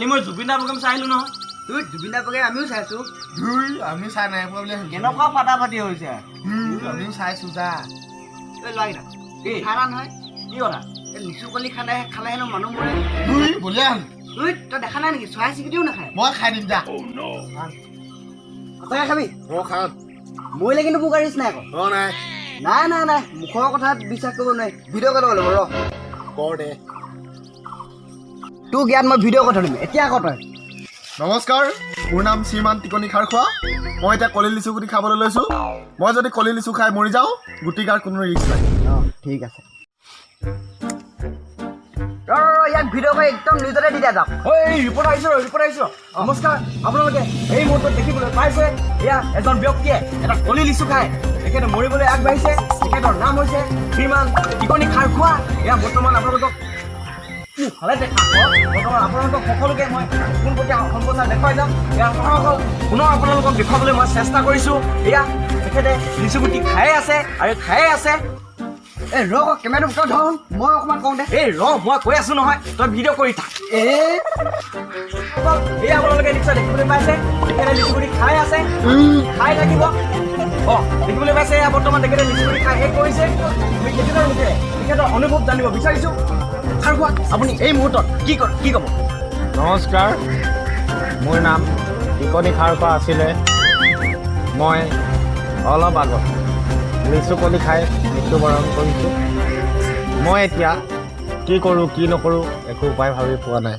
কালি মই জুবিন দা প্ৰগ্ৰাম চাই আহিলোঁ নহয় তুই জুবিন দা প্ৰগ্ৰাম আমিও চাইছোঁ আমি চাই নাই পোৱা বুলি কেনেকুৱা ফাটাফাটি হৈছে আমিও চাইছো যা এই ল'ৰাকেইটা কি খানা নহয় কি কথা এই লিচু কলি খালে হেনো মানুহ মৰে বলিয়া তুই তই দেখা নাই নেকি চৰাই চিৰিকটিও নাখায় মই খাই দিম যা সঁচাকৈ খাবি মই খাম মৰিলে কিন্তু মোক আৰিছ নাই আকৌ নাই নাই মুখৰ কথাত বিশ্বাস কৰিব নোৱাৰি ভিডিঅ' কৰিব লাগিব ৰ কৰ দে তোক ইয়াত মই ভিডিঅ' কথা দিম এতিয়া আকৌ তই নমস্কাৰ মোৰ নাম শ্ৰীমান টিকনি খাৰখোৱা মই এতিয়া কলি লিচু গুটি খাবলৈ লৈছোঁ মই যদি কলি লিচু খাই মৰি যাওঁ গুটি গাৰ কোনো ৰিস্ক নাই অঁ ঠিক আছে ইয়াক ভিডিঅ' কৰি একদম নিজতে দি দিয়া যাওক ঐ ৰিপৰ্ট আহিছোঁ নমস্কাৰ আপোনালোকে এই মুহূৰ্তত দেখিবলৈ পাইছে এয়া এজন ব্যক্তিয়ে এটা কলি লিচু খাই তেখেতে মৰিবলৈ আগবাঢ়িছে তেখেতৰ নাম হৈছে শ্ৰীমান টিকনি খাৰখোৱা এয়া বৰ্তমান আপোনালোকক ভালে দেখা বৰ্তমান আপোনালোকক সকলোকে মই পোনপটীয়া সম্প্ৰচাৰ দেখুৱাই যাম এয়া সহসকল পুনৰ আপোনালোকক দেখুৱাবলৈ মই চেষ্টা কৰিছোঁ এয়া তেখেতে লিচু গুটি খায়ে আছে আৰু খায়ে আছে এই ৰ কেমেৰাটো তই ধৰ মই অকণমান কওঁ দে এই ৰ মই কৈ আছোঁ নহয় তই ভিডিঅ' কৰি থাক এই আপোনালোকে নিশ্চয় দেখিবলৈ পাইছে তেখেতে লিচু গুটি খাই আছে খাই থাকিব দেখিবলৈ পাইছে এয়া বৰ্তমান তেখেতে লিচু গুটি খাই শেষ কৰিছে আমি তেখেতৰ মুখেৰে তেখেতৰ অনুভৱ জানিব বিচাৰিছোঁ আৰু কোৱা আপুনি এই মুহূৰ্তত কি ক'ব নমস্কাৰ মোৰ নাম টিকনি খাৰখোৱা আছিলে মই অলপ আগত লিচু কলি খাই মৃত্যুবৰণ কৰিছোঁ মই এতিয়া কি কৰোঁ কি নকৰোঁ একো উপায় ভাবি পোৱা নাই